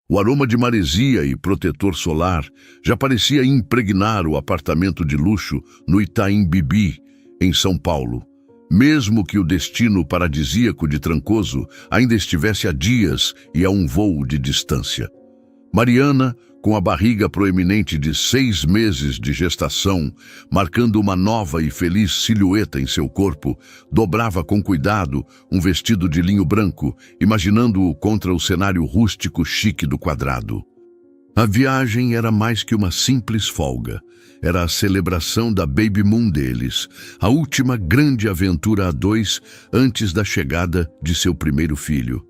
O aroma de maresia e protetor solar já parecia impregnar o apartamento de luxo no Itaim Bibi, em São Paulo, mesmo que o destino paradisíaco de Trancoso ainda estivesse a dias e a um voo de distância. Mariana, com a barriga proeminente de 6 meses de gestação, marcando uma nova e feliz silhueta em seu corpo, dobrava com cuidado um vestido de linho branco, imaginando-o contra o cenário rústico chique do quadrado. A viagem era mais que uma simples folga. Era a celebração da baby moon deles, a última grande aventura a dois antes da chegada de seu primeiro filho.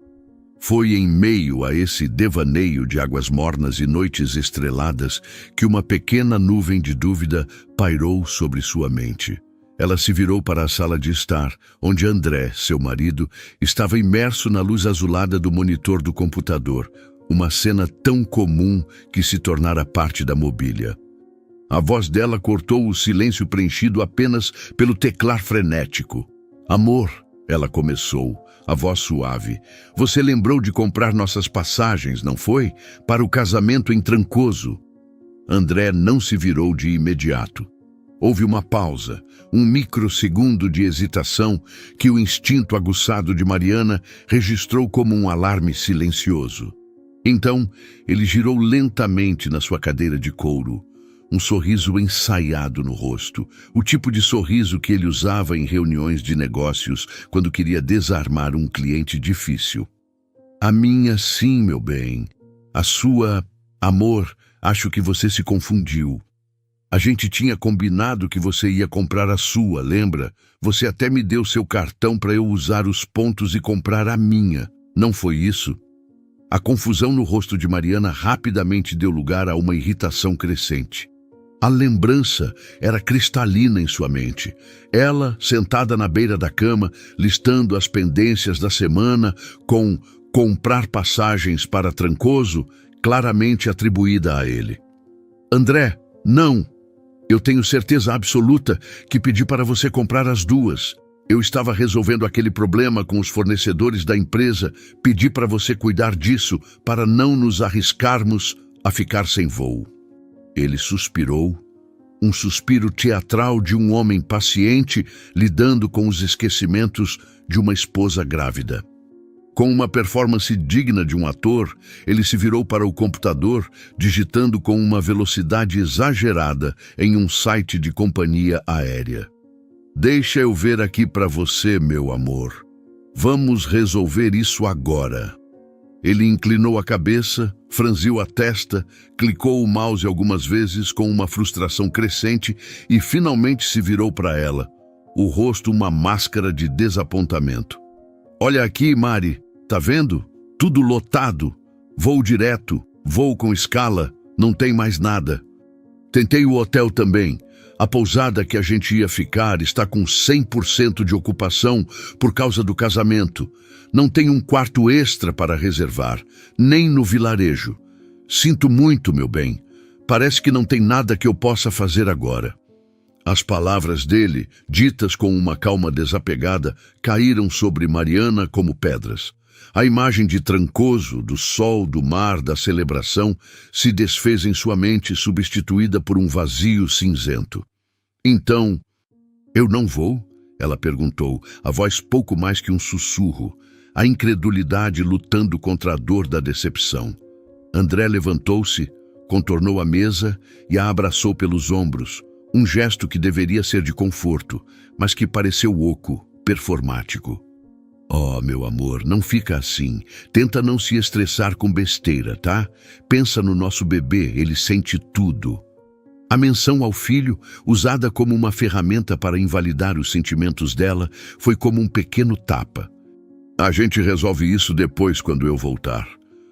Foi em meio a esse devaneio de águas mornas e noites estreladas que uma pequena nuvem de dúvida pairou sobre sua mente. Ela se virou para a sala de estar, onde André, seu marido, estava imerso na luz azulada do monitor do computador, uma cena tão comum que se tornara parte da mobília. A voz dela cortou o silêncio preenchido apenas pelo teclar frenético. "Amor", ela começou, a voz suave. "Você lembrou de comprar nossas passagens, não foi? Para o casamento em Trancoso." André não se virou de imediato. Houve uma pausa, um microsegundo de hesitação que o instinto aguçado de Mariana registrou como um alarme silencioso. Então, ele girou lentamente na sua cadeira de couro, um sorriso ensaiado no rosto, o tipo de sorriso que ele usava em reuniões de negócios quando queria desarmar um cliente difícil. "A minha sim, meu bem. A sua, amor, acho que você se confundiu. A gente tinha combinado que você ia comprar a sua, lembra? Você até me deu seu cartão para eu usar os pontos e comprar a minha. Não foi isso?" A confusão no rosto de Mariana rapidamente deu lugar a uma irritação crescente. A lembrança era cristalina em sua mente. Ela, sentada na beira da cama, listando as pendências da semana com comprar passagens para Trancoso, claramente atribuída a ele. "André, não. Eu tenho certeza absoluta que pedi para você comprar as duas. Eu estava resolvendo aquele problema com os fornecedores da empresa, pedi para você cuidar disso para não nos arriscarmos a ficar sem voo." Ele suspirou, um suspiro teatral de um homem paciente lidando com os esquecimentos de uma esposa grávida. Com uma performance digna de um ator, ele se virou para o computador, digitando com uma velocidade exagerada em um site de companhia aérea. "Deixa eu ver aqui para você, meu amor. Vamos resolver isso agora." Ele inclinou a cabeça, franziu a testa, clicou o mouse algumas vezes com uma frustração crescente e finalmente se virou para ela, o rosto uma máscara de desapontamento. "Olha aqui, Mari, tá vendo? Tudo lotado. Voo direto, voo com escala, não tem mais nada. Tentei o hotel também. A pousada que a gente ia ficar está com 100% de ocupação por causa do casamento. Não tem um quarto extra para reservar, nem no vilarejo. Sinto muito, meu bem. Parece que não tem nada que eu possa fazer agora." As palavras dele, ditas com uma calma desapegada, caíram sobre Mariana como pedras. A imagem de Trancoso, do sol, do mar, da celebração, se desfez em sua mente, substituída por um vazio cinzento. "Então, eu não vou?" ela perguntou, a voz pouco mais que um sussurro, a incredulidade lutando contra a dor da decepção. André levantou-se, contornou a mesa e a abraçou pelos ombros, um gesto que deveria ser de conforto, mas que pareceu oco, performático. "Oh, meu amor, não fica assim. Tenta não se estressar com besteira, tá? Pensa no nosso bebê, ele sente tudo." A menção ao filho, usada como uma ferramenta para invalidar os sentimentos dela, foi como um pequeno tapa. "A gente resolve isso depois quando eu voltar.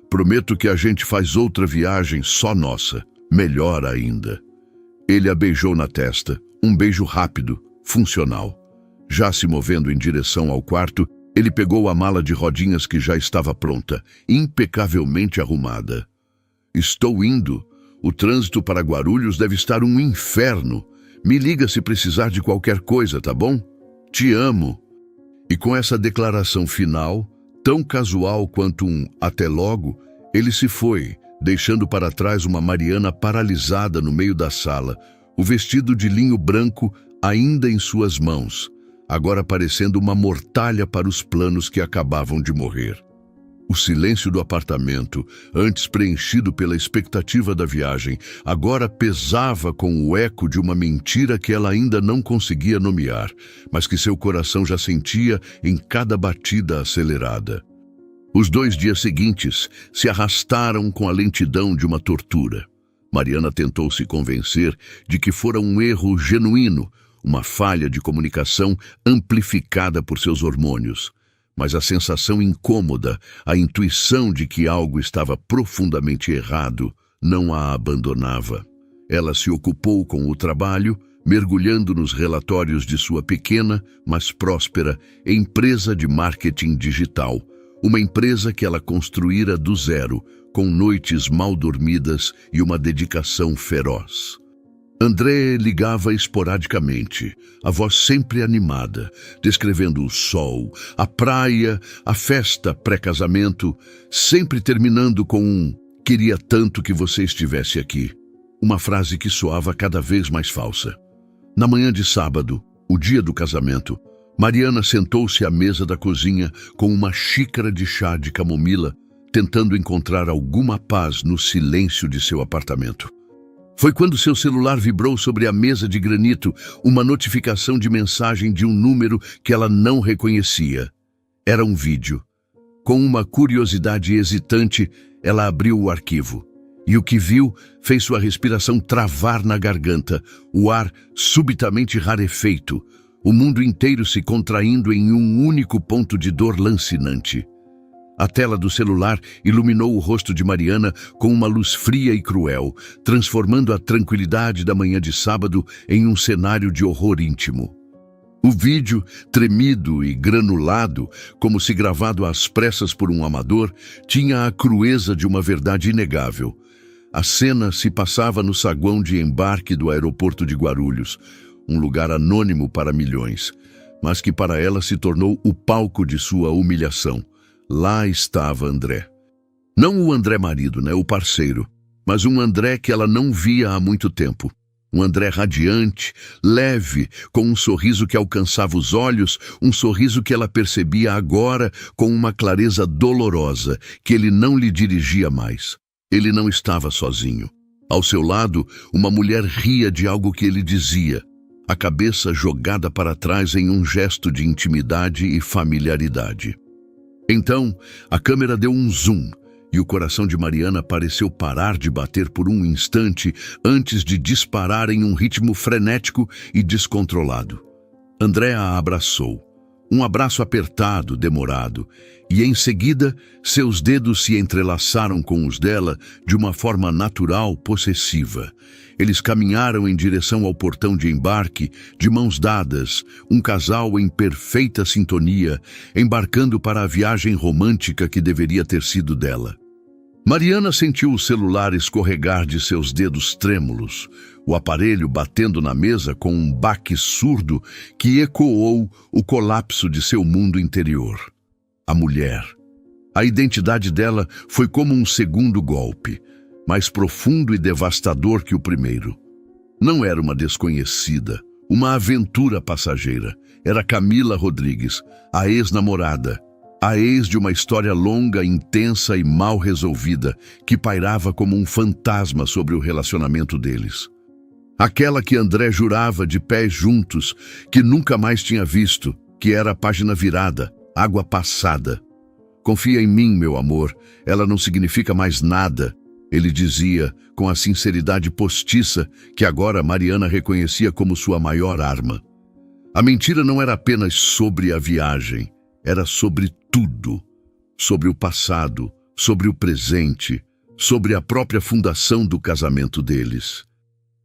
Prometo que a gente faz outra viagem só nossa, melhor ainda." Ele a beijou na testa, um beijo rápido, funcional. Já se movendo em direção ao quarto, ele pegou a mala de rodinhas que já estava pronta, impecavelmente arrumada. "Estou indo. O trânsito para Guarulhos deve estar um inferno. Me liga se precisar de qualquer coisa, tá bom? Te amo." E com essa declaração final, tão casual quanto um "até logo", Ele se foi, deixando para trás uma Mariana paralisada no meio da sala, o vestido de linho branco ainda em suas mãos, agora parecendo uma mortalha para os planos que acabavam de morrer. O silêncio do apartamento, antes preenchido pela expectativa da viagem, agora pesava com o eco de uma mentira que ela ainda não conseguia nomear, mas que seu coração já sentia em cada batida acelerada. Os 2 dias seguintes se arrastaram com a lentidão de uma tortura. Mariana tentou se convencer de que fora um erro genuíno, uma falha de comunicação amplificada por seus hormônios. Mas a sensação incômoda, a intuição de que algo estava profundamente errado, não a abandonava. Ela se ocupou com o trabalho, mergulhando nos relatórios de sua pequena, mas próspera, empresa de marketing digital, uma empresa que ela construíra do zero, com noites mal dormidas e uma dedicação feroz. André ligava esporadicamente, a voz sempre animada, descrevendo o sol, a praia, a festa pré-casamento, sempre terminando com um "queria tanto que você estivesse aqui", uma frase que soava cada vez mais falsa. Na manhã de sábado, o dia do casamento, Mariana sentou-se à mesa da cozinha com uma xícara de chá de camomila, tentando encontrar alguma paz no silêncio de seu apartamento. Foi quando seu celular vibrou sobre a mesa de granito, uma notificação de mensagem de um número que ela não reconhecia. Era um vídeo. Com uma curiosidade hesitante, ela abriu o arquivo. E o que viu fez sua respiração travar na garganta, o ar subitamente rarefeito, o mundo inteiro se contraindo em um único ponto de dor lancinante. A tela do celular iluminou o rosto de Mariana com uma luz fria e cruel, transformando a tranquilidade da manhã de sábado em um cenário de horror íntimo. O vídeo, tremido e granulado, como se gravado às pressas por um amador, tinha a crueza de uma verdade inegável. A cena se passava no saguão de embarque do aeroporto de Guarulhos, um lugar anônimo para milhões, mas que para ela se tornou o palco de sua humilhação. Lá estava André. Não o André marido, o parceiro, mas um André que ela não via há muito tempo. Um André radiante, leve, com um sorriso que alcançava os olhos, um sorriso que ela percebia agora com uma clareza dolorosa, que ele não lhe dirigia mais. Ele não estava sozinho. Ao seu lado, uma mulher ria de algo que ele dizia, a cabeça jogada para trás em um gesto de intimidade e familiaridade. Então, a câmera deu um zoom e o coração de Mariana pareceu parar de bater por um instante antes de disparar em um ritmo frenético e descontrolado. André a abraçou. Um abraço apertado, demorado, e em seguida seus dedos se entrelaçaram com os dela de uma forma natural, possessiva. Eles caminharam em direção ao portão de embarque, de mãos dadas, um casal em perfeita sintonia, embarcando para a viagem romântica que deveria ter sido dela. Mariana sentiu o celular escorregar de seus dedos trêmulos, o aparelho batendo na mesa com um baque surdo que ecoou o colapso de seu mundo interior. A mulher. A identidade dela foi como um segundo golpe, mais profundo e devastador que o primeiro. Não era uma desconhecida, uma aventura passageira. Era Camila Rodrigues, a ex-namorada, a ex de uma história longa, intensa e mal resolvida, que pairava como um fantasma sobre o relacionamento deles. Aquela que André jurava de pés juntos, que nunca mais tinha visto, que era a página virada, água passada. "Confia em mim, meu amor, ela não significa mais nada", ele dizia, com a sinceridade postiça que agora Mariana reconhecia como sua maior arma. A mentira não era apenas sobre a viagem, era sobre tudo. Sobre o passado, sobre o presente, sobre a própria fundação do casamento deles.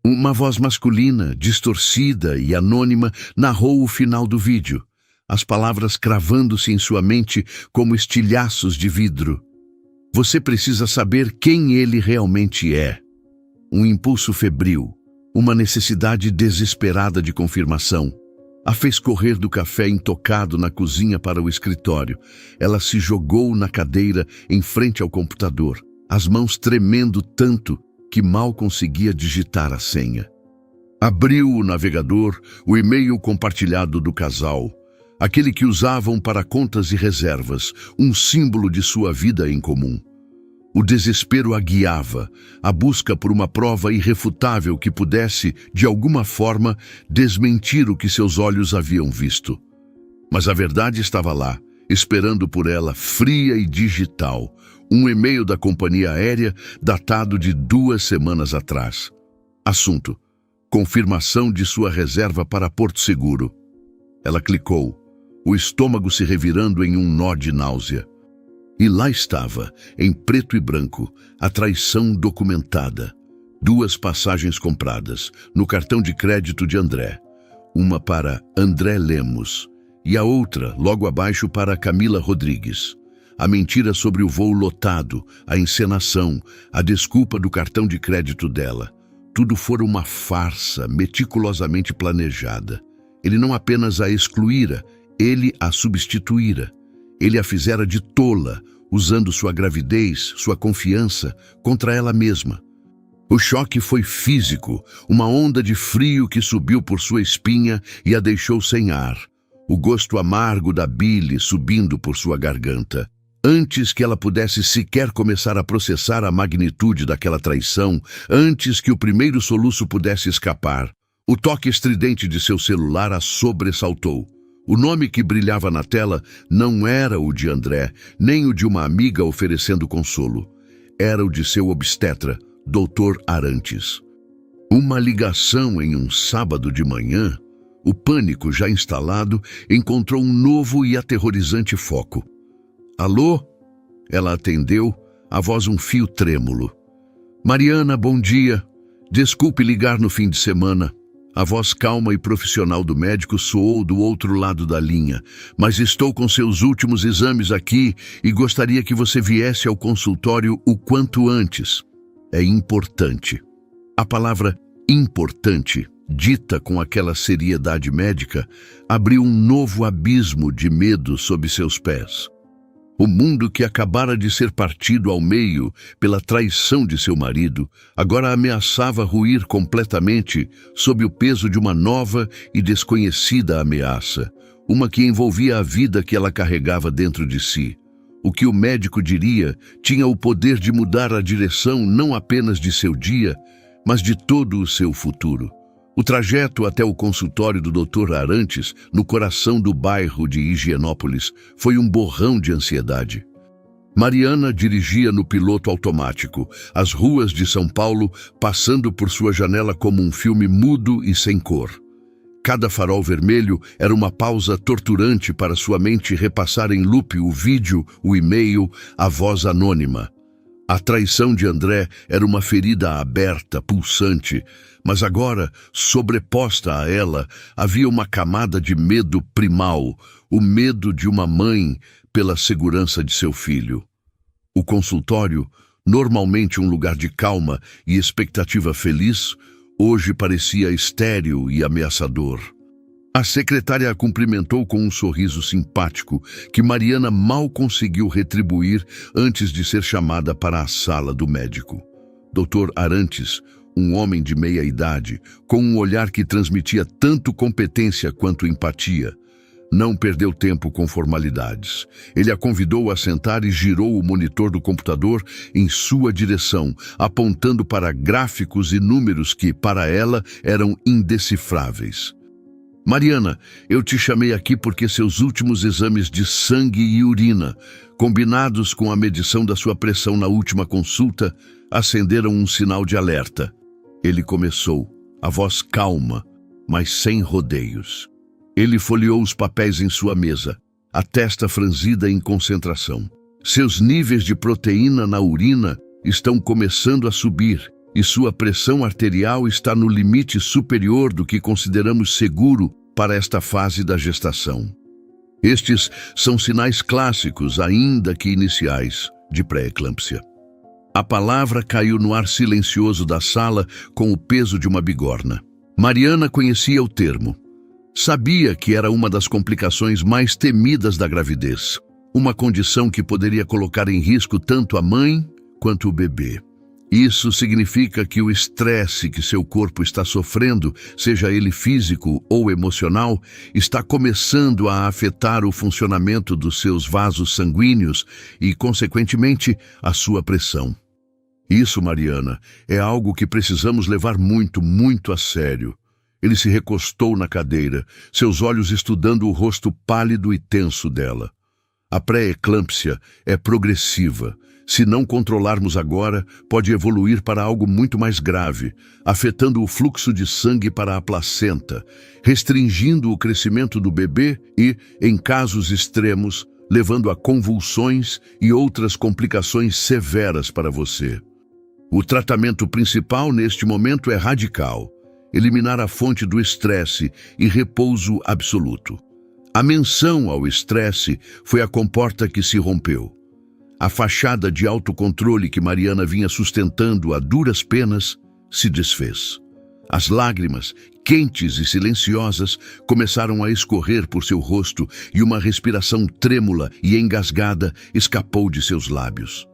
Uma voz masculina, distorcida e anônima, narrou o final do vídeo, as palavras cravando-se em sua mente como estilhaços de vidro. "Você precisa saber quem ele realmente é." Um impulso febril, uma necessidade desesperada de confirmação, a fez correr do café intocado na cozinha para o escritório. Ela se jogou na cadeira em frente ao computador, as mãos tremendo tanto que mal conseguia digitar a senha. Abriu o navegador, o e-mail compartilhado do casal, aquele que usavam para contas e reservas, um símbolo de sua vida em comum. O desespero a guiava, a busca por uma prova irrefutável que pudesse, de alguma forma, desmentir o que seus olhos haviam visto. Mas a verdade estava lá, esperando por ela, fria e digital, um e-mail da companhia aérea datado de 2 semanas atrás. Assunto: confirmação de sua reserva para Porto Seguro. Ela clicou, o estômago se revirando em um nó de náusea. E lá estava, em preto e branco, a traição documentada. 2 passagens compradas, no cartão de crédito de André. Uma para André Lemos e a outra, logo abaixo, para Camila Rodrigues. A mentira sobre o voo lotado, a encenação, a desculpa do cartão de crédito dela. Tudo fora uma farsa meticulosamente planejada. Ele não apenas a excluíra, ele a substituíra. Ele a fizera de tola, usando sua gravidez, sua confiança, contra ela mesma. O choque foi físico, uma onda de frio que subiu por sua espinha e a deixou sem ar. O gosto amargo da bile subindo por sua garganta. Antes que ela pudesse sequer começar a processar a magnitude daquela traição, antes que o primeiro soluço pudesse escapar, o toque estridente de seu celular a sobressaltou. O nome que brilhava na tela não era o de André, nem o de uma amiga oferecendo consolo. Era o de seu obstetra, Dr. Arantes. Uma ligação em um sábado de manhã. O pânico, já instalado, encontrou um novo e aterrorizante foco. Alô? Ela atendeu, a voz um fio trêmulo. Mariana, bom dia. Desculpe ligar no fim de semana. A voz calma e profissional do médico soou do outro lado da linha. Mas estou com seus últimos exames aqui e gostaria que você viesse ao consultório o quanto antes. É importante. A palavra importante, dita com aquela seriedade médica, abriu um novo abismo de medo sob seus pés. O mundo que acabara de ser partido ao meio pela traição de seu marido, agora ameaçava ruir completamente sob o peso de uma nova e desconhecida ameaça, uma que envolvia a vida que ela carregava dentro de si. O que o médico diria tinha o poder de mudar a direção não apenas de seu dia, mas de todo o seu futuro. O trajeto até o consultório do Dr. Arantes, no coração do bairro de Higienópolis, foi um borrão de ansiedade. Mariana dirigia no piloto automático, as ruas de São Paulo passando por sua janela como um filme mudo e sem cor. Cada farol vermelho era uma pausa torturante para sua mente repassar em loop o vídeo, o e-mail, a voz anônima. A traição de André era uma ferida aberta, pulsante, mas agora, sobreposta a ela, havia uma camada de medo primal, o medo de uma mãe pela segurança de seu filho. O consultório, normalmente um lugar de calma e expectativa feliz, hoje parecia estéril e ameaçador. A secretária a cumprimentou com um sorriso simpático que Mariana mal conseguiu retribuir antes de ser chamada para a sala do médico. Dr. Arantes, um homem de meia idade, com um olhar que transmitia tanto competência quanto empatia, não perdeu tempo com formalidades. Ele a convidou a sentar e girou o monitor do computador em sua direção, apontando para gráficos e números que, para ela, eram indecifráveis. Mariana, eu te chamei aqui porque seus últimos exames de sangue e urina, combinados com a medição da sua pressão na última consulta, acenderam um sinal de alerta. Ele começou, a voz calma, mas sem rodeios. Ele folheou os papéis em sua mesa, a testa franzida em concentração. Seus níveis de proteína na urina estão começando a subir e sua pressão arterial está no limite superior do que consideramos seguro para esta fase da gestação. Estes são sinais clássicos, ainda que iniciais, de pré-eclâmpsia. A palavra caiu no ar silencioso da sala com o peso de uma bigorna. Mariana conhecia o termo. Sabia que era uma das complicações mais temidas da gravidez. Uma condição que poderia colocar em risco tanto a mãe quanto o bebê. Isso significa que o estresse que seu corpo está sofrendo, seja ele físico ou emocional, está começando a afetar o funcionamento dos seus vasos sanguíneos e, consequentemente, a sua pressão. Isso, Mariana, é algo que precisamos levar muito, muito a sério. Ele se recostou na cadeira, seus olhos estudando o rosto pálido e tenso dela. A pré-eclâmpsia é progressiva. Se não controlarmos agora, pode evoluir para algo muito mais grave, afetando o fluxo de sangue para a placenta, restringindo o crescimento do bebê e, em casos extremos, levando a convulsões e outras complicações severas para você. O tratamento principal neste momento é radical: eliminar a fonte do estresse e repouso absoluto. A menção ao estresse foi a comporta que se rompeu. A fachada de autocontrole que Mariana vinha sustentando a duras penas se desfez. As lágrimas, quentes e silenciosas, começaram a escorrer por seu rosto e uma respiração trêmula e engasgada escapou de seus lábios.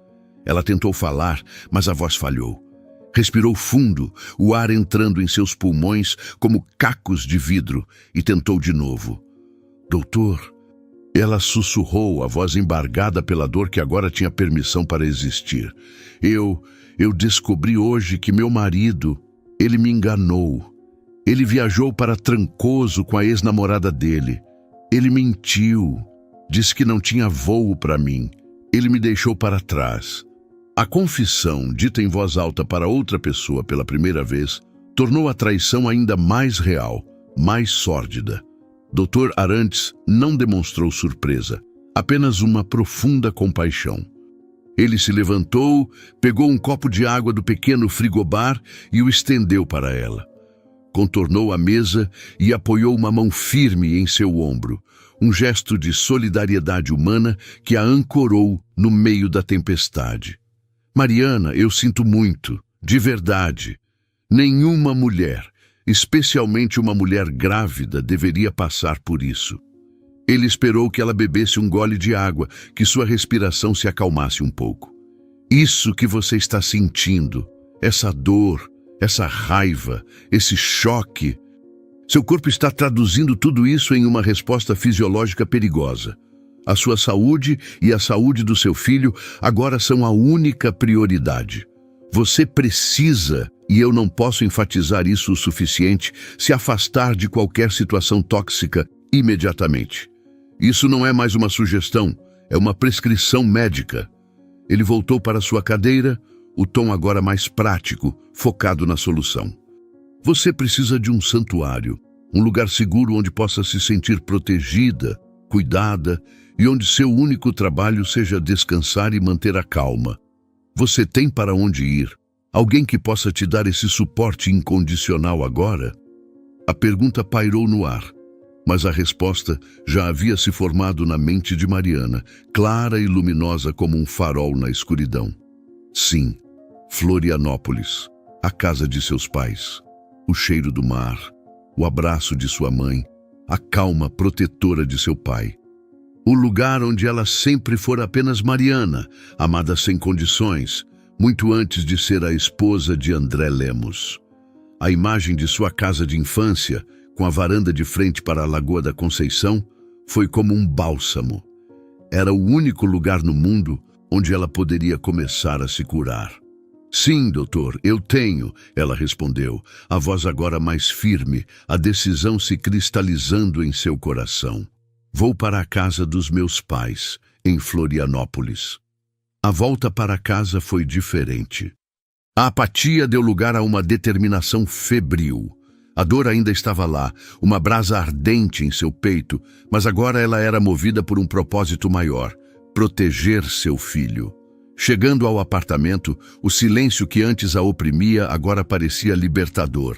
Ela tentou falar, mas a voz falhou. Respirou fundo, o ar entrando em seus pulmões como cacos de vidro, e tentou de novo. Doutor... Ela sussurrou, a voz embargada pela dor que agora tinha permissão para existir. Eu descobri hoje que meu marido, ele me enganou. Ele viajou para Trancoso com a ex-namorada dele. Ele mentiu. Disse que não tinha voo para mim. Ele me deixou para trás. A confissão, dita em voz alta para outra pessoa pela primeira vez, tornou a traição ainda mais real, mais sórdida. Dr. Arantes não demonstrou surpresa, apenas uma profunda compaixão. Ele se levantou, pegou um copo de água do pequeno frigobar e o estendeu para ela. Contornou a mesa e apoiou uma mão firme em seu ombro, um gesto de solidariedade humana que a ancorou no meio da tempestade. Mariana, eu sinto muito, de verdade. Nenhuma mulher, especialmente uma mulher grávida, deveria passar por isso. Ele esperou que ela bebesse um gole de água, que sua respiração se acalmasse um pouco. Isso que você está sentindo, essa dor, essa raiva, esse choque, seu corpo está traduzindo tudo isso em uma resposta fisiológica perigosa. A sua saúde e a saúde do seu filho agora são a única prioridade. Você precisa, e eu não posso enfatizar isso o suficiente, se afastar de qualquer situação tóxica imediatamente. Isso não é mais uma sugestão, é uma prescrição médica. Ele voltou para sua cadeira, o tom agora mais prático, focado na solução. Você precisa de um santuário, um lugar seguro onde possa se sentir protegida, cuidada, e onde seu único trabalho seja descansar e manter a calma. Você tem para onde ir? Alguém que possa te dar esse suporte incondicional agora? A pergunta pairou no ar, mas a resposta já havia se formado na mente de Mariana, clara e luminosa como um farol na escuridão. Sim, Florianópolis, a casa de seus pais, o cheiro do mar, o abraço de sua mãe, a calma protetora de seu pai. O lugar onde ela sempre fora apenas Mariana, amada sem condições, muito antes de ser a esposa de André Lemos. A imagem de sua casa de infância, com a varanda de frente para a Lagoa da Conceição, foi como um bálsamo. Era o único lugar no mundo onde ela poderia começar a se curar. Sim, doutor, eu tenho, ela respondeu, a voz agora mais firme, a decisão se cristalizando em seu coração. Vou para a casa dos meus pais, em Florianópolis. A volta para casa foi diferente. A apatia deu lugar a uma determinação febril. A dor ainda estava lá, uma brasa ardente em seu peito, mas agora ela era movida por um propósito maior: proteger seu filho. Chegando ao apartamento, o silêncio que antes a oprimia agora parecia libertador.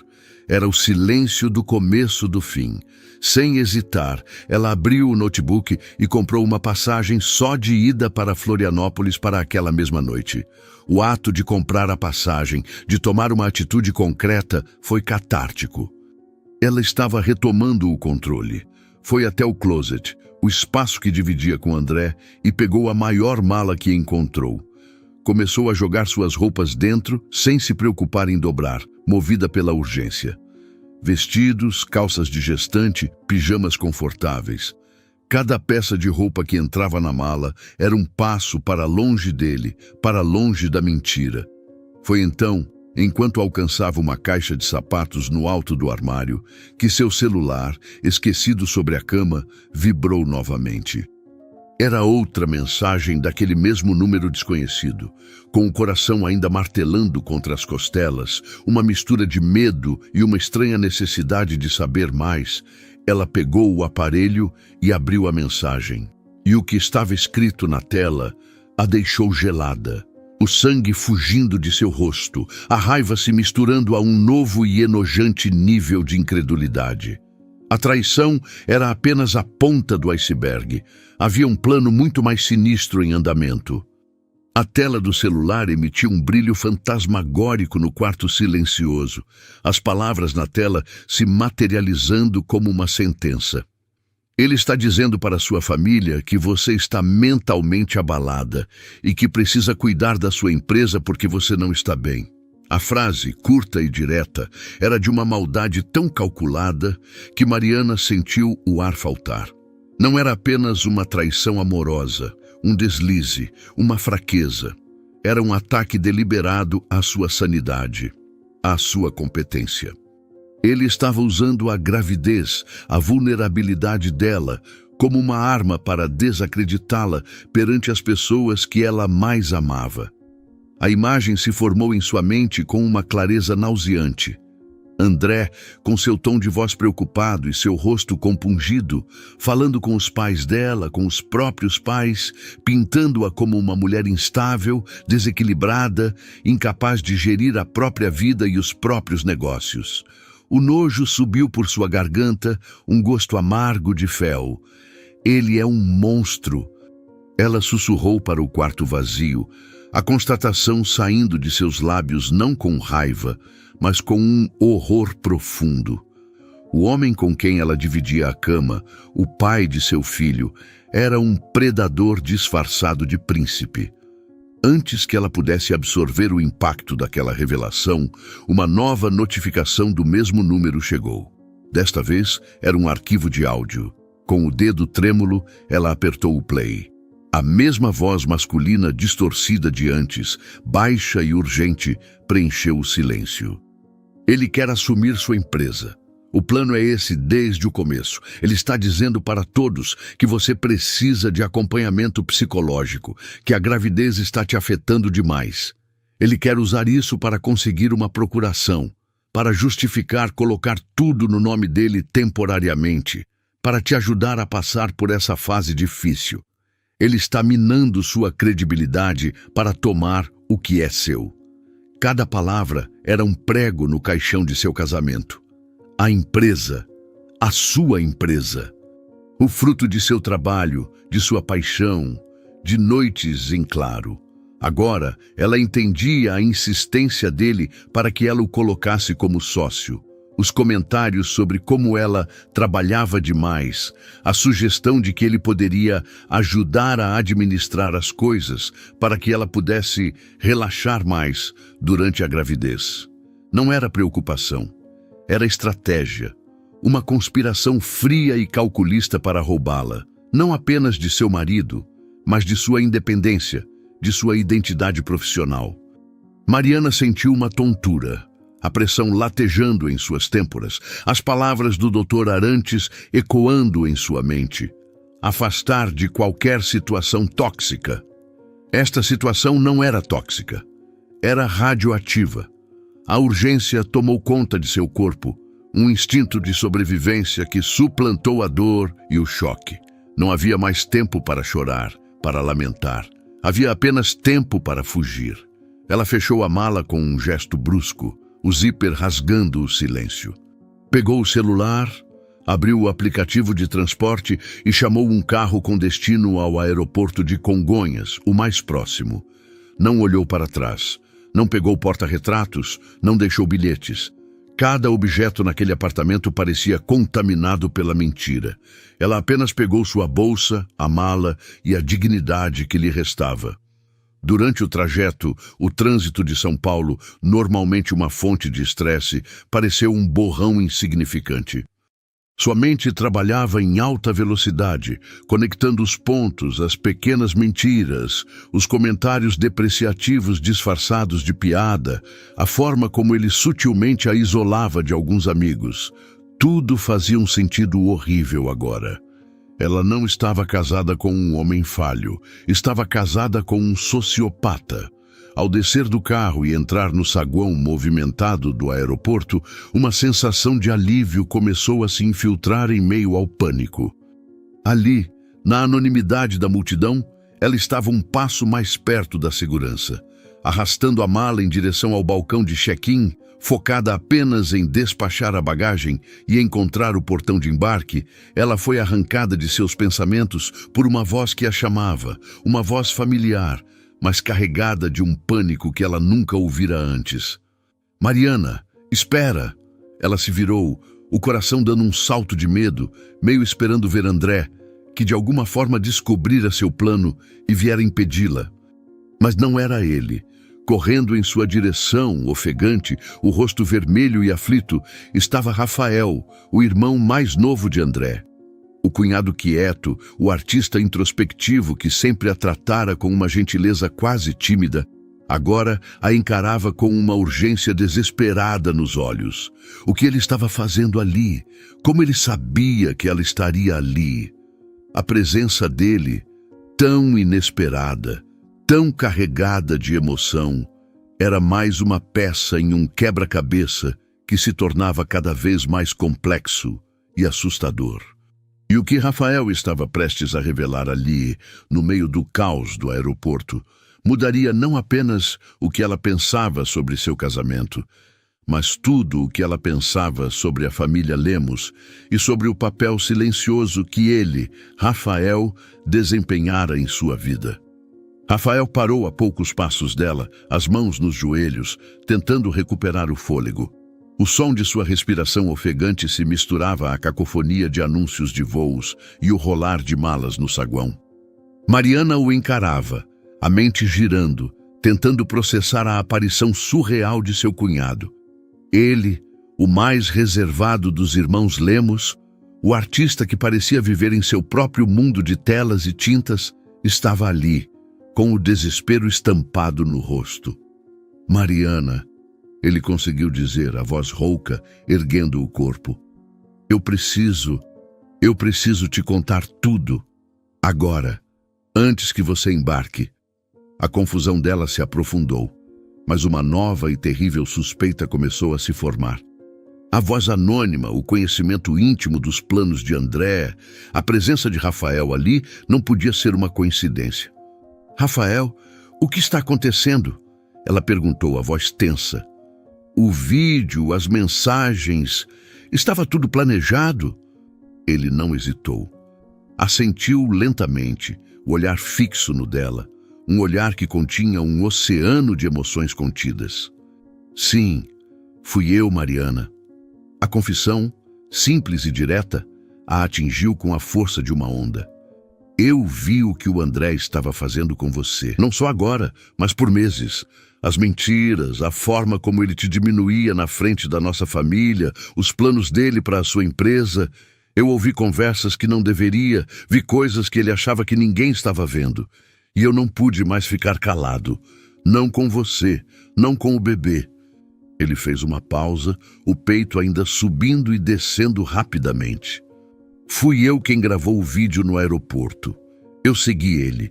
Era o silêncio do começo do fim. Sem hesitar, ela abriu o notebook e comprou uma passagem só de ida para Florianópolis para aquela mesma noite. O ato de comprar a passagem, de tomar uma atitude concreta, foi catártico. Ela estava retomando o controle. Foi até o closet, o espaço que dividia com André, e pegou a maior mala que encontrou. começou a jogar suas roupas dentro sem se preocupar em dobrar, movida pela urgência. Vestidos, calças de gestante, pijamas confortáveis. Cada peça de roupa que entrava na mala era um passo para longe dele, para longe da mentira. Foi então, enquanto alcançava uma caixa de sapatos no alto do armário, que seu celular, esquecido sobre a cama, vibrou novamente. Era outra mensagem daquele mesmo número desconhecido, com o coração ainda martelando contra as costelas, uma mistura de medo e uma estranha necessidade de saber mais. Ela pegou o aparelho e abriu a mensagem. E o que estava escrito na tela a deixou gelada. O sangue fugindo de seu rosto, a raiva se misturando a um novo e enojante nível de incredulidade. A traição era apenas a ponta do iceberg. Havia um plano muito mais sinistro em andamento. A tela do celular emitia um brilho fantasmagórico no quarto silencioso, as palavras na tela se materializando como uma sentença. Ele está dizendo para sua família que você está mentalmente abalada e que precisa cuidar da sua empresa porque você não está bem. A frase, curta e direta, era de uma maldade tão calculada que Mariana sentiu o ar faltar. Não era apenas uma traição amorosa, um deslize, uma fraqueza. Era um ataque deliberado à sua sanidade, à sua competência. Ele estava usando a gravidez, a vulnerabilidade dela, como uma arma para desacreditá-la perante as pessoas que ela mais amava. A imagem se formou em sua mente com uma clareza nauseante. André, com seu tom de voz preocupado e seu rosto compungido, falando com os pais dela, com os próprios pais, pintando-a como uma mulher instável, desequilibrada, incapaz de gerir a própria vida e os próprios negócios. O nojo subiu por sua garganta, um gosto amargo de fel. Ele é um monstro. Ela sussurrou para o quarto vazio, a constatação saindo de seus lábios não com raiva, mas com um horror profundo. O homem com quem ela dividia a cama, o pai de seu filho, era um predador disfarçado de príncipe. Antes que ela pudesse absorver o impacto daquela revelação, uma nova notificação do mesmo número chegou. Desta vez, era um arquivo de áudio. Com o dedo trêmulo, ela apertou o play. A mesma voz masculina distorcida de antes, baixa e urgente, preencheu o silêncio. Ele quer assumir sua empresa. O plano é esse desde o começo. Ele está dizendo para todos que você precisa de acompanhamento psicológico, que a gravidez está te afetando demais. Ele quer usar isso para conseguir uma procuração, para justificar colocar tudo no nome dele temporariamente, para te ajudar a passar por essa fase difícil. Ele está minando sua credibilidade para tomar o que é seu. Cada palavra era um prego no caixão de seu casamento. A empresa, a sua empresa. O fruto de seu trabalho, de sua paixão, de noites em claro. Agora, ela entendia a insistência dele para que ela o colocasse como sócio. Os comentários sobre como ela trabalhava demais, a sugestão de que ele poderia ajudar a administrar as coisas para que ela pudesse relaxar mais durante a gravidez. Não era preocupação, era estratégia, uma conspiração fria e calculista para roubá-la, não apenas de seu marido, mas de sua independência, de sua identidade profissional. Mariana sentiu uma tontura, a pressão latejando em suas têmporas, as palavras do Dr. Arantes ecoando em sua mente. Afastar de qualquer situação tóxica. Esta situação não era tóxica, era radioativa. A urgência tomou conta de seu corpo, um instinto de sobrevivência que suplantou a dor e o choque. Não havia mais tempo para chorar, para lamentar. Havia apenas tempo para fugir. Ela fechou a mala com um gesto brusco, o zíper rasgando o silêncio. Pegou o celular, abriu o aplicativo de transporte e chamou um carro com destino ao aeroporto de Congonhas, o mais próximo. Não olhou para trás, não pegou porta-retratos, não deixou bilhetes. Cada objeto naquele apartamento parecia contaminado pela mentira. Ela apenas pegou sua bolsa, a mala e a dignidade que lhe restava. Durante o trajeto, o trânsito de São Paulo, normalmente uma fonte de estresse, pareceu um borrão insignificante. Sua mente trabalhava em alta velocidade, conectando os pontos, as pequenas mentiras, os comentários depreciativos disfarçados de piada, a forma como ele sutilmente a isolava de alguns amigos. Tudo fazia um sentido horrível agora. Ela não estava casada com um homem falho, estava casada com um sociopata. Ao descer do carro e entrar no saguão movimentado do aeroporto, uma sensação de alívio começou a se infiltrar em meio ao pânico. Ali, na anonimidade da multidão, ela estava um passo mais perto da segurança. Arrastando a mala em direção ao balcão de check-in, focada apenas em despachar a bagagem e encontrar o portão de embarque, ela foi arrancada de seus pensamentos por uma voz que a chamava, uma voz familiar, mas carregada de um pânico que ela nunca ouvira antes. Mariana, espera! Ela se virou, o coração dando um salto de medo, meio esperando ver André, que de alguma forma descobrira seu plano e viera impedi-la. Mas não era ele. Correndo em sua direção, ofegante, o rosto vermelho e aflito, estava Rafael, o irmão mais novo de André. O cunhado quieto, o artista introspectivo que sempre a tratara com uma gentileza quase tímida, agora a encarava com uma urgência desesperada nos olhos. O que ele estava fazendo ali? Como ele sabia que ela estaria ali? A presença dele, tão inesperada, tão carregada de emoção, era mais uma peça em um quebra-cabeça que se tornava cada vez mais complexo e assustador. E o que Rafael estava prestes a revelar ali, no meio do caos do aeroporto, mudaria não apenas o que ela pensava sobre seu casamento, mas tudo o que ela pensava sobre a família Lemos e sobre o papel silencioso que ele, Rafael, desempenhara em sua vida. Rafael parou a poucos passos dela, as mãos nos joelhos, tentando recuperar o fôlego. O som de sua respiração ofegante se misturava à cacofonia de anúncios de voos e o rolar de malas no saguão. Mariana o encarava, a mente girando, tentando processar a aparição surreal de seu cunhado. Ele, o mais reservado dos irmãos Lemos, o artista que parecia viver em seu próprio mundo de telas e tintas, estava ali, com o desespero estampado no rosto. Mariana, ele conseguiu dizer, a voz rouca, erguendo o corpo. Eu preciso te contar tudo. Agora, antes que você embarque. A confusão dela se aprofundou, mas uma nova e terrível suspeita começou a se formar. A voz anônima, o conhecimento íntimo dos planos de André, a presença de Rafael ali não podia ser uma coincidência. Rafael, o que está acontecendo? Ela perguntou, a voz tensa. O vídeo, as mensagens, estava tudo planejado? Ele não hesitou. Assentiu lentamente, o olhar fixo no dela, um olhar que continha um oceano de emoções contidas. Sim, fui eu, Mariana. A confissão, simples e direta, a atingiu com a força de uma onda. Eu vi o que o André estava fazendo com você, não só agora, mas por meses. As mentiras, a forma como ele te diminuía na frente da nossa família, os planos dele para a sua empresa. Eu ouvi conversas que não deveria, vi coisas que ele achava que ninguém estava vendo. E eu não pude mais ficar calado. Não com você, não com o bebê. Ele fez uma pausa, o peito ainda subindo e descendo rapidamente. Fui eu quem gravou o vídeo no aeroporto. Eu segui ele.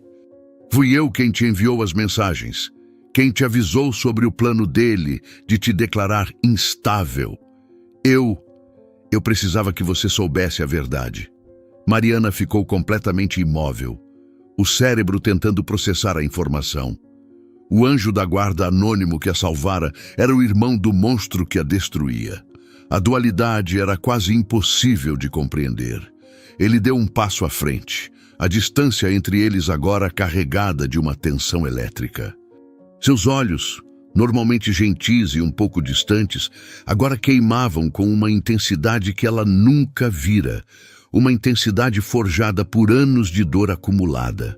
Fui eu quem te enviou as mensagens. Quem te avisou sobre o plano dele de te declarar instável. Eu precisava que você soubesse a verdade. Mariana ficou completamente imóvel, o cérebro tentando processar a informação. O anjo da guarda anônimo que a salvara era o irmão do monstro que a destruía. A dualidade era quase impossível de compreender. Ele deu um passo à frente, a distância entre eles agora carregada de uma tensão elétrica. Seus olhos, normalmente gentis e um pouco distantes, agora queimavam com uma intensidade que ela nunca vira, uma intensidade forjada por anos de dor acumulada.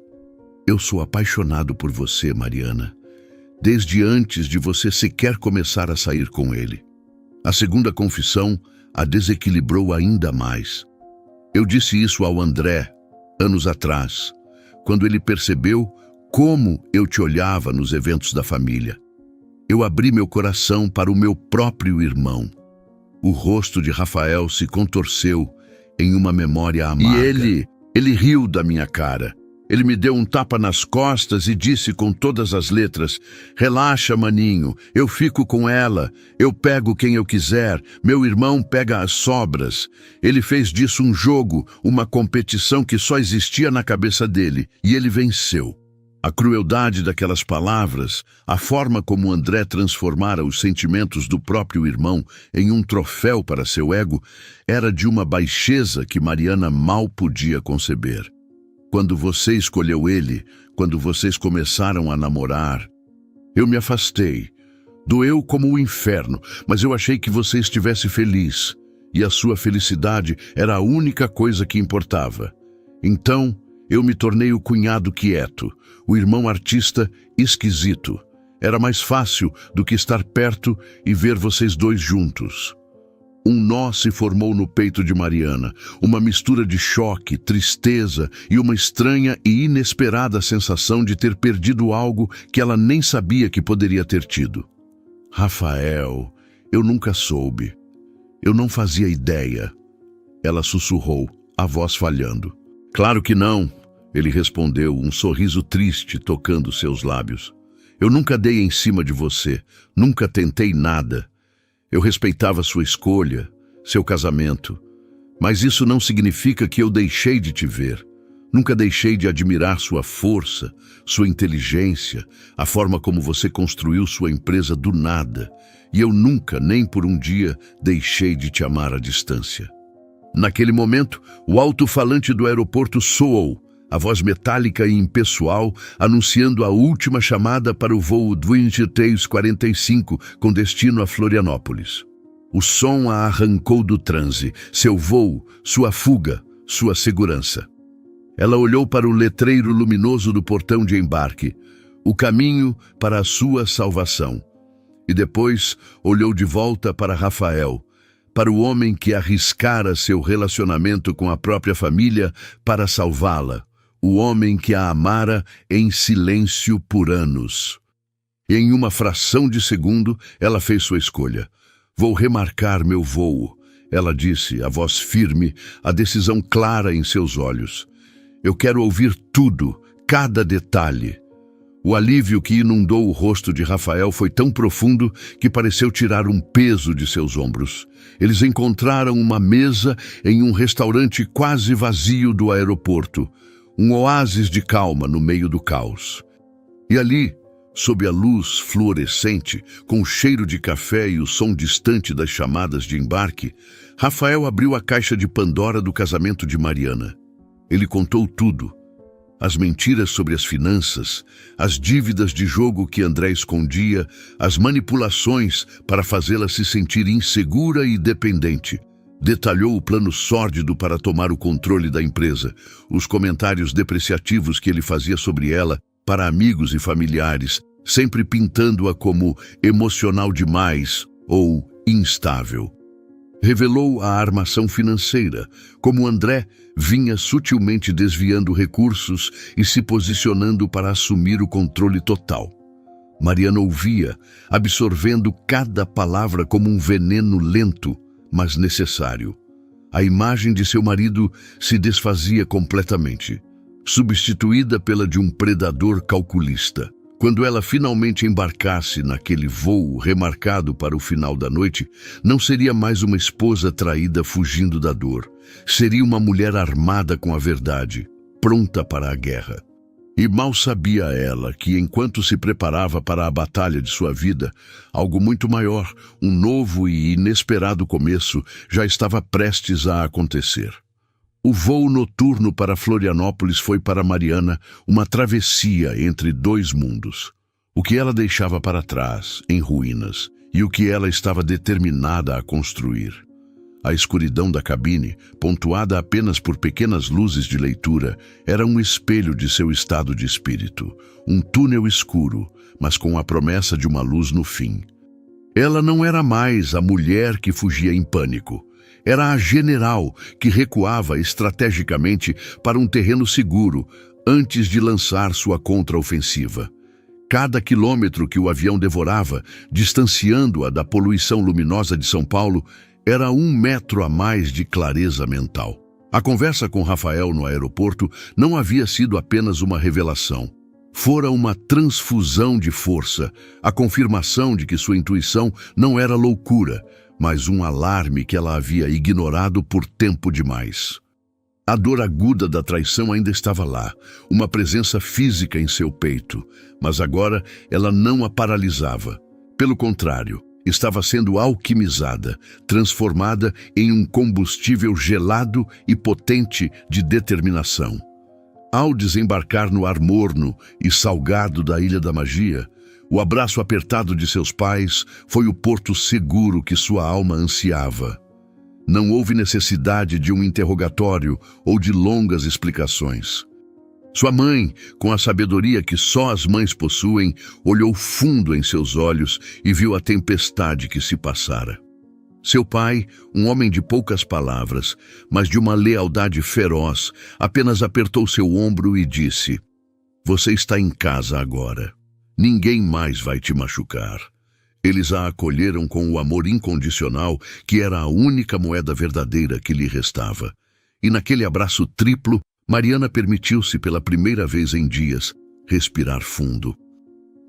Eu sou apaixonado por você, Mariana, desde antes de você sequer começar a sair com ele. A segunda confissão a desequilibrou ainda mais. Eu disse isso ao André, anos atrás, quando ele percebeu como eu te olhava nos eventos da família. Eu abri meu coração para o meu próprio irmão. O rosto de Rafael se contorceu em uma memória amarga. E ele riu da minha cara. Ele me deu um tapa nas costas e disse com todas as letras: "Relaxa, maninho, eu fico com ela, eu pego quem eu quiser, meu irmão pega as sobras." Ele fez disso um jogo, uma competição que só existia na cabeça dele, e ele venceu. A crueldade daquelas palavras, a forma como André transformara os sentimentos do próprio irmão em um troféu para seu ego, era de uma baixeza que Mariana mal podia conceber. Quando você escolheu ele, quando vocês começaram a namorar, eu me afastei. Doeu como o inferno, mas eu achei que você estivesse feliz, e a sua felicidade era a única coisa que importava. Então, eu me tornei o cunhado quieto, o irmão artista esquisito. Era mais fácil do que estar perto e ver vocês dois juntos. Um nó se formou no peito de Mariana, uma mistura de choque, tristeza e uma estranha e inesperada sensação de ter perdido algo que ela nem sabia que poderia ter tido. "Rafael, eu nunca soube. Eu não fazia ideia." Ela sussurrou, a voz falhando. "Claro que não," ele respondeu, um sorriso triste tocando seus lábios. "Eu nunca dei em cima de você, nunca tentei nada. Eu respeitava sua escolha, seu casamento, mas isso não significa que eu deixei de te ver. Nunca deixei de admirar sua força, sua inteligência, a forma como você construiu sua empresa do nada, e eu nunca, nem por um dia, deixei de te amar à distância." Naquele momento, o alto-falante do aeroporto soou, a voz metálica e impessoal, anunciando a última chamada para o voo 2345 com destino a Florianópolis. O som a arrancou do transe, seu voo, sua fuga, sua segurança. Ela olhou para o letreiro luminoso do portão de embarque, o caminho para a sua salvação. E depois olhou de volta para Rafael, para o homem que arriscara seu relacionamento com a própria família para salvá-la. O homem que a amara em silêncio por anos. E em uma fração de segundo, ela fez sua escolha. "Vou remarcar meu voo," ela disse, a voz firme, a decisão clara em seus olhos. "Eu quero ouvir tudo, cada detalhe." O alívio que inundou o rosto de Rafael foi tão profundo que pareceu tirar um peso de seus ombros. Eles encontraram uma mesa em um restaurante quase vazio do aeroporto. Um oásis de calma no meio do caos. E ali, sob a luz fluorescente, com o cheiro de café e o som distante das chamadas de embarque, Rafael abriu a caixa de Pandora do casamento de Mariana. Ele contou tudo. As mentiras sobre as finanças, as dívidas de jogo que André escondia, as manipulações para fazê-la se sentir insegura e dependente. Detalhou o plano sórdido para tomar o controle da empresa, os comentários depreciativos que ele fazia sobre ela para amigos e familiares, sempre pintando-a como emocional demais ou instável. Revelou a armação financeira, como André vinha sutilmente desviando recursos e se posicionando para assumir o controle total. Mariana ouvia, absorvendo cada palavra como um veneno lento, mas necessário. A imagem de seu marido se desfazia completamente, substituída pela de um predador calculista. Quando ela finalmente embarcasse naquele voo remarcado para o final da noite, não seria mais uma esposa traída fugindo da dor. Seria uma mulher armada com a verdade, pronta para a guerra. E mal sabia ela que, enquanto se preparava para a batalha de sua vida, algo muito maior, um novo e inesperado começo, já estava prestes a acontecer. O voo noturno para Florianópolis foi para Mariana uma travessia entre dois mundos. O que ela deixava para trás, em ruínas, e o que ela estava determinada a construir. A escuridão da cabine, pontuada apenas por pequenas luzes de leitura, era um espelho de seu estado de espírito, um túnel escuro, mas com a promessa de uma luz no fim. Ela não era mais a mulher que fugia em pânico. Era a general que recuava estrategicamente para um terreno seguro antes de lançar sua contraofensiva. Cada quilômetro que o avião devorava, distanciando-a da poluição luminosa de São Paulo, era 1 metro a mais de clareza mental. A conversa com Rafael no aeroporto não havia sido apenas uma revelação. Fora uma transfusão de força, a confirmação de que sua intuição não era loucura, mas um alarme que ela havia ignorado por tempo demais. A dor aguda da traição ainda estava lá, uma presença física em seu peito, mas agora ela não a paralisava. Pelo contrário, estava sendo alquimizada, transformada em um combustível gelado e potente de determinação. Ao desembarcar no ar morno e salgado da Ilha da Magia, o abraço apertado de seus pais foi o porto seguro que sua alma ansiava. Não houve necessidade de um interrogatório ou de longas explicações. Sua mãe, com a sabedoria que só as mães possuem, olhou fundo em seus olhos e viu a tempestade que se passara. Seu pai, um homem de poucas palavras, mas de uma lealdade feroz, apenas apertou seu ombro e disse: "Você está em casa agora. Ninguém mais vai te machucar." Eles a acolheram com o amor incondicional que era a única moeda verdadeira que lhe restava. E naquele abraço triplo, Mariana permitiu-se pela primeira vez em dias respirar fundo.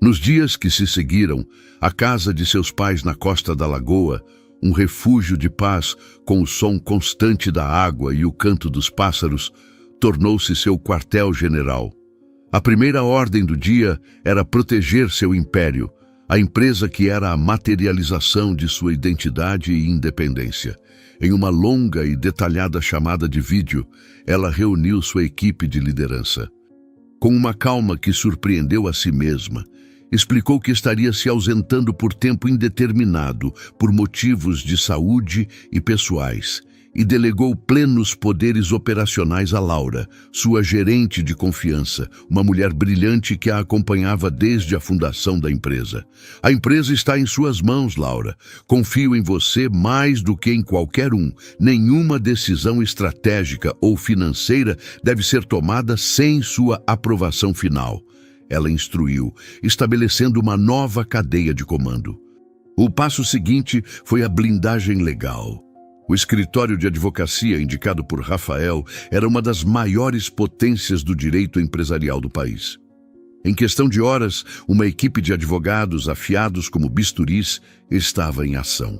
Nos dias que se seguiram, a casa de seus pais na costa da lagoa, um refúgio de paz com o som constante da água e o canto dos pássaros, tornou-se seu quartel-general. A primeira ordem do dia era proteger seu império, a empresa que era a materialização de sua identidade e independência. Em uma longa e detalhada chamada de vídeo, ela reuniu sua equipe de liderança. Com uma calma que surpreendeu a si mesma, explicou que estaria se ausentando por tempo indeterminado por motivos de saúde e pessoais, e delegou plenos poderes operacionais a Laura, sua gerente de confiança, uma mulher brilhante que a acompanhava desde a fundação da empresa. "A empresa está em suas mãos, Laura. Confio em você mais do que em qualquer um. Nenhuma decisão estratégica ou financeira deve ser tomada sem sua aprovação final." Ela instruiu, estabelecendo uma nova cadeia de comando. O passo seguinte foi a blindagem legal. O escritório de advocacia indicado por Rafael era uma das maiores potências do direito empresarial do país. Em questão de horas, uma equipe de advogados afiados como bisturis estava em ação.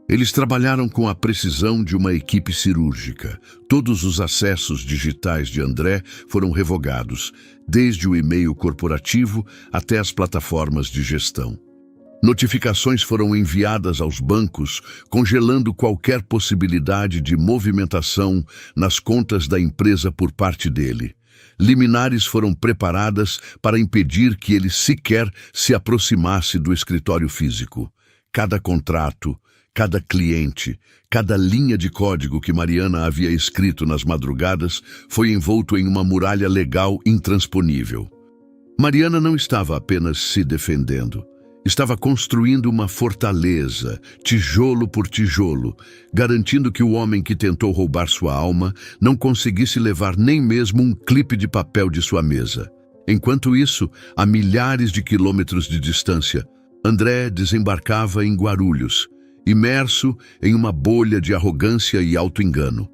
Eles trabalharam com a precisão de uma equipe cirúrgica. Todos os acessos digitais de André foram revogados, desde o e-mail corporativo até as plataformas de gestão. Notificações foram enviadas aos bancos, congelando qualquer possibilidade de movimentação nas contas da empresa por parte dele. Liminares foram preparadas para impedir que ele sequer se aproximasse do escritório físico. Cada contrato, cada cliente, cada linha de código que Mariana havia escrito nas madrugadas foi envolto em uma muralha legal intransponível. Mariana não estava apenas se defendendo. Estava construindo uma fortaleza, tijolo por tijolo, garantindo que o homem que tentou roubar sua alma não conseguisse levar nem mesmo um clipe de papel de sua mesa. Enquanto isso, a milhares de quilômetros de distância, André desembarcava em Guarulhos, imerso em uma bolha de arrogância e auto-engano.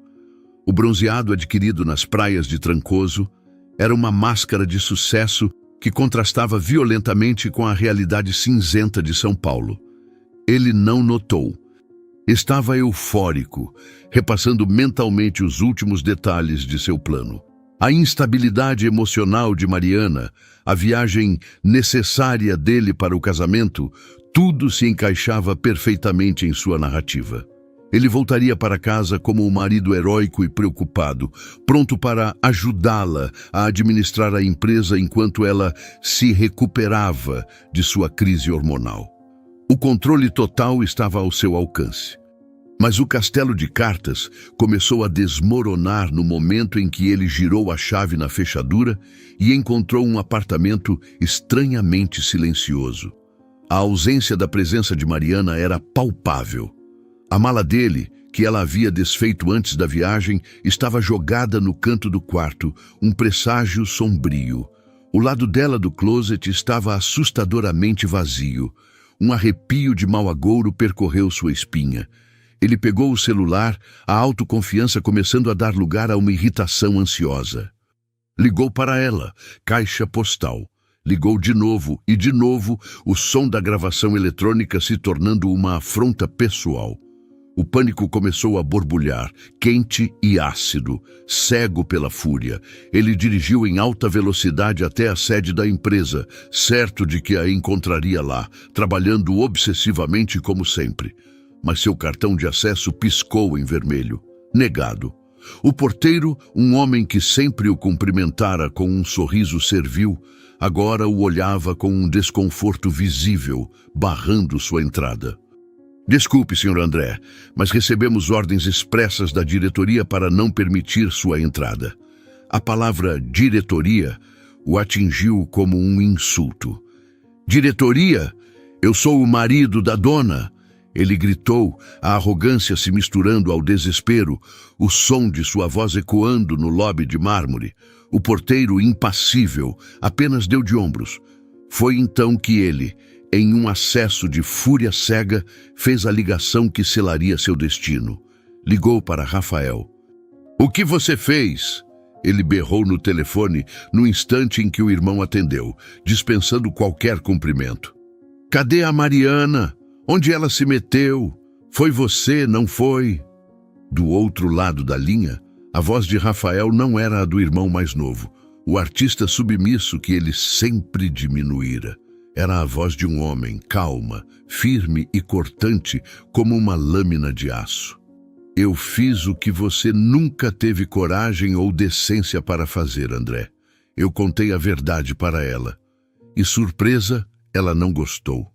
O bronzeado adquirido nas praias de Trancoso era uma máscara de sucesso que contrastava violentamente com a realidade cinzenta de São Paulo. Ele não notou. Estava eufórico, repassando mentalmente os últimos detalhes de seu plano. A instabilidade emocional de Mariana, a viagem necessária dele para o casamento, tudo se encaixava perfeitamente em sua narrativa. Ele voltaria para casa como um marido heróico e preocupado, pronto para ajudá-la a administrar a empresa enquanto ela se recuperava de sua crise hormonal. O controle total estava ao seu alcance. Mas o castelo de cartas começou a desmoronar no momento em que ele girou a chave na fechadura e encontrou um apartamento estranhamente silencioso. A ausência da presença de Mariana era palpável. A mala dele, que ela havia desfeito antes da viagem, estava jogada no canto do quarto, um presságio sombrio. O lado dela do closet estava assustadoramente vazio. Um arrepio de mau agouro percorreu sua espinha. Ele pegou o celular, a autoconfiança começando a dar lugar a uma irritação ansiosa. Ligou para ela, caixa postal. Ligou de novo e de novo, o som da gravação eletrônica se tornando uma afronta pessoal. O pânico começou a borbulhar, quente e ácido, cego pela fúria. Ele dirigiu em alta velocidade até a sede da empresa, certo de que a encontraria lá, trabalhando obsessivamente como sempre. Mas seu cartão de acesso piscou em vermelho. Negado. O porteiro, um homem que sempre o cumprimentara com um sorriso servil, agora o olhava com um desconforto visível, barrando sua entrada. Desculpe, Sr. André, mas recebemos ordens expressas da diretoria para não permitir sua entrada. A palavra diretoria o atingiu como um insulto. Diretoria? Eu sou o marido da dona! Ele gritou, a arrogância se misturando ao desespero, o som de sua voz ecoando no lobby de mármore. O porteiro, impassível, apenas deu de ombros. Foi então que ele, em um acesso de fúria cega, fez a ligação que selaria seu destino. Ligou para Rafael. "O que você fez?" Ele berrou no telefone no instante em que o irmão atendeu, dispensando qualquer cumprimento. "Cadê a Mariana? Onde ela se meteu? Foi você, não foi?" Do outro lado da linha, a voz de Rafael não era a do irmão mais novo, o artista submisso que ele sempre diminuíra. Era a voz de um homem, calma, firme e cortante como uma lâmina de aço. "Eu fiz o que você nunca teve coragem ou decência para fazer, André. Eu contei a verdade para ela. E surpresa, ela não gostou.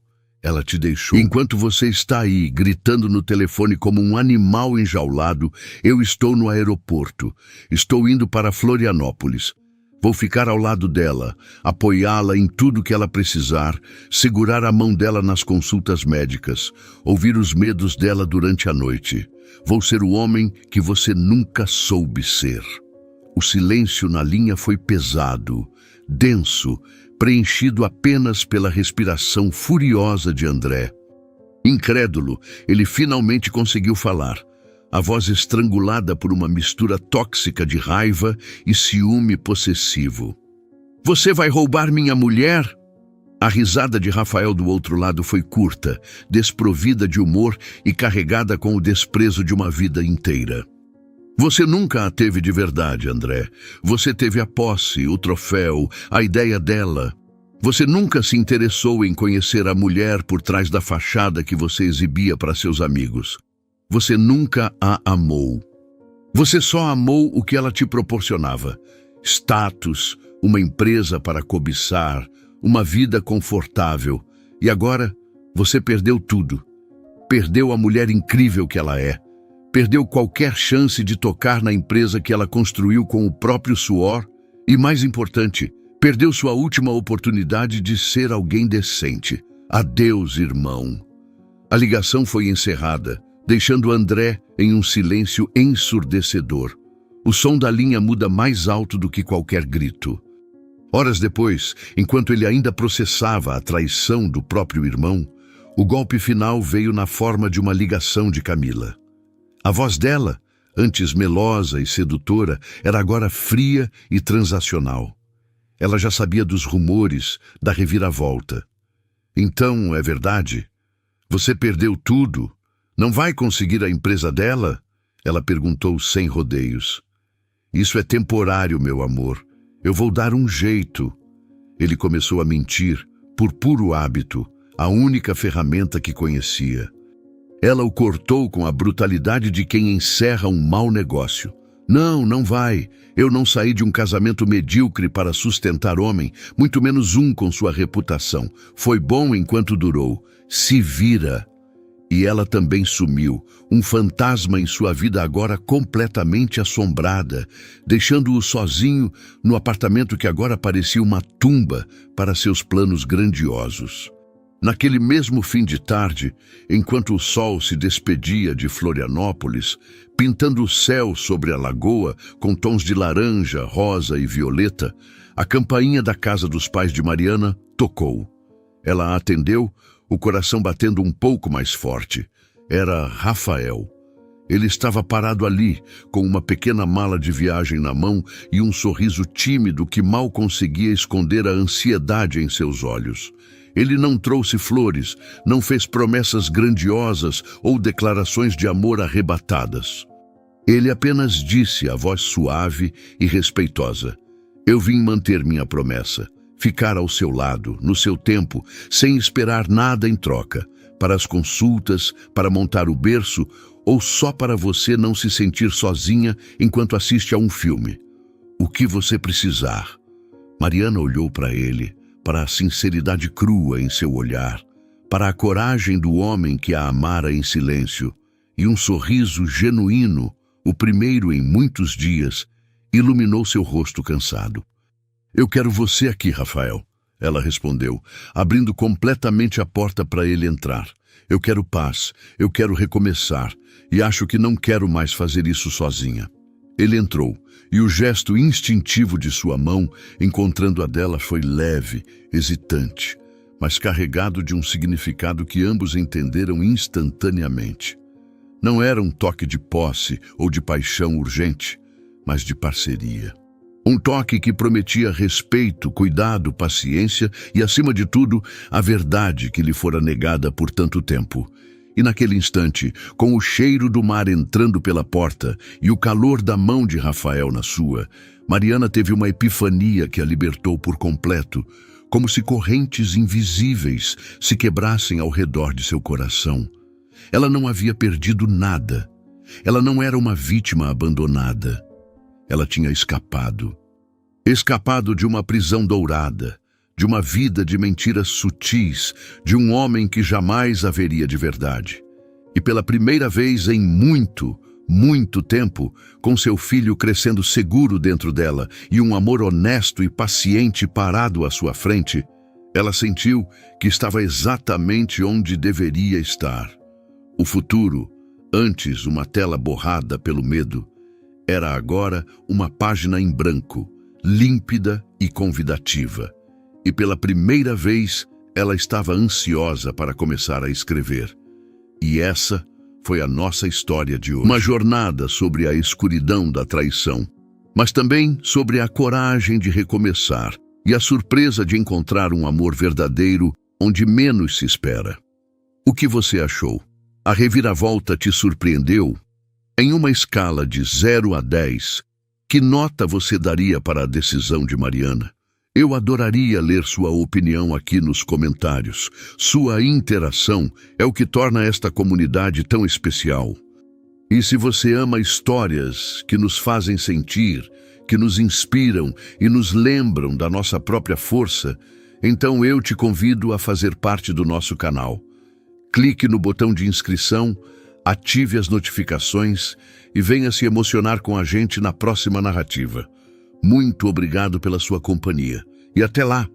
Ela te deixou. Enquanto você está aí, gritando no telefone como um animal enjaulado, eu estou no aeroporto. Estou indo para Florianópolis. Vou ficar ao lado dela, apoiá-la em tudo que ela precisar, segurar a mão dela nas consultas médicas, ouvir os medos dela durante a noite. Vou ser o homem que você nunca soube ser." O silêncio na linha foi pesado, denso, preenchido apenas pela respiração furiosa de André. Incrédulo, ele finalmente conseguiu falar, a voz estrangulada por uma mistura tóxica de raiva e ciúme possessivo. "Você vai roubar minha mulher?" A risada de Rafael do outro lado foi curta, desprovida de humor e carregada com o desprezo de uma vida inteira. "Você nunca a teve de verdade, André. Você teve a posse, o troféu, a ideia dela. Você nunca se interessou em conhecer a mulher por trás da fachada que você exibia para seus amigos. Você nunca a amou. Você só amou o que ela te proporcionava. Status, uma empresa para cobiçar, uma vida confortável. E agora, você perdeu tudo. Perdeu a mulher incrível que ela é. Perdeu qualquer chance de tocar na empresa que ela construiu com o próprio suor e, mais importante, perdeu sua última oportunidade de ser alguém decente. Adeus, irmão." A ligação foi encerrada, deixando André em um silêncio ensurdecedor. O som da linha muda mais alto do que qualquer grito. Horas depois, enquanto ele ainda processava a traição do próprio irmão, o golpe final veio na forma de uma ligação de Camila. A voz dela, antes melosa e sedutora, era agora fria e transacional. Ela já sabia dos rumores, da reviravolta. "Então, é verdade? Você perdeu tudo? Não vai conseguir a empresa dela?" Ela perguntou sem rodeios. "Isso é temporário, meu amor. Eu vou dar um jeito." Ele começou a mentir, por puro hábito, a única ferramenta que conhecia. Ela o cortou com a brutalidade de quem encerra um mau negócio. "Não, não vai. Eu não saí de um casamento medíocre para sustentar homem, muito menos um com sua reputação. Foi bom enquanto durou. Se vira." E ela também sumiu, um fantasma em sua vida agora completamente assombrada, deixando-o sozinho no apartamento que agora parecia uma tumba para seus planos grandiosos. Naquele mesmo fim de tarde, enquanto o sol se despedia de Florianópolis, pintando o céu sobre a lagoa com tons de laranja, rosa e violeta, a campainha da casa dos pais de Mariana tocou. Ela a atendeu, o coração batendo um pouco mais forte. Era Rafael. Ele estava parado ali, com uma pequena mala de viagem na mão e um sorriso tímido que mal conseguia esconder a ansiedade em seus olhos. Ele não trouxe flores, não fez promessas grandiosas ou declarações de amor arrebatadas. Ele apenas disse, a voz suave e respeitosa: "Eu vim manter minha promessa, ficar ao seu lado, no seu tempo, sem esperar nada em troca, para as consultas, para montar o berço, ou só para você não se sentir sozinha enquanto assiste a um filme. O que você precisar." Mariana olhou para ele, para a sinceridade crua em seu olhar, para a coragem do homem que a amara em silêncio, e um sorriso genuíno, o primeiro em muitos dias, iluminou seu rosto cansado. "Eu quero você aqui, Rafael," ela respondeu, abrindo completamente a porta para ele entrar. "Eu quero paz, eu quero recomeçar, e acho que não quero mais fazer isso sozinha." Ele entrou, e o gesto instintivo de sua mão, encontrando a dela, foi leve, hesitante, mas carregado de um significado que ambos entenderam instantaneamente. Não era um toque de posse ou de paixão urgente, mas de parceria. Um toque que prometia respeito, cuidado, paciência e, acima de tudo, a verdade que lhe fora negada por tanto tempo. E naquele instante, com o cheiro do mar entrando pela porta e o calor da mão de Rafael na sua, Mariana teve uma epifania que a libertou por completo, como se correntes invisíveis se quebrassem ao redor de seu coração. Ela não havia perdido nada. Ela não era uma vítima abandonada. Ela tinha escapado. Escapado de uma prisão dourada, de uma vida de mentiras sutis, de um homem que jamais haveria de verdade. E pela primeira vez em muito, muito tempo, com seu filho crescendo seguro dentro dela e um amor honesto e paciente parado à sua frente, ela sentiu que estava exatamente onde deveria estar. O futuro, antes uma tela borrada pelo medo, era agora uma página em branco, límpida e convidativa. E pela primeira vez, ela estava ansiosa para começar a escrever. E essa foi a nossa história de hoje. Uma jornada sobre a escuridão da traição, mas também sobre a coragem de recomeçar e a surpresa de encontrar um amor verdadeiro onde menos se espera. O que você achou? A reviravolta te surpreendeu? Em uma escala de 0 a 10, que nota você daria para a decisão de Mariana? Eu adoraria ler sua opinião aqui nos comentários. Sua interação é o que torna esta comunidade tão especial. E se você ama histórias que nos fazem sentir, que nos inspiram e nos lembram da nossa própria força, então eu te convido a fazer parte do nosso canal. Clique no botão de inscrição, ative as notificações e venha se emocionar com a gente na próxima narrativa. Muito obrigado pela sua companhia. E até lá!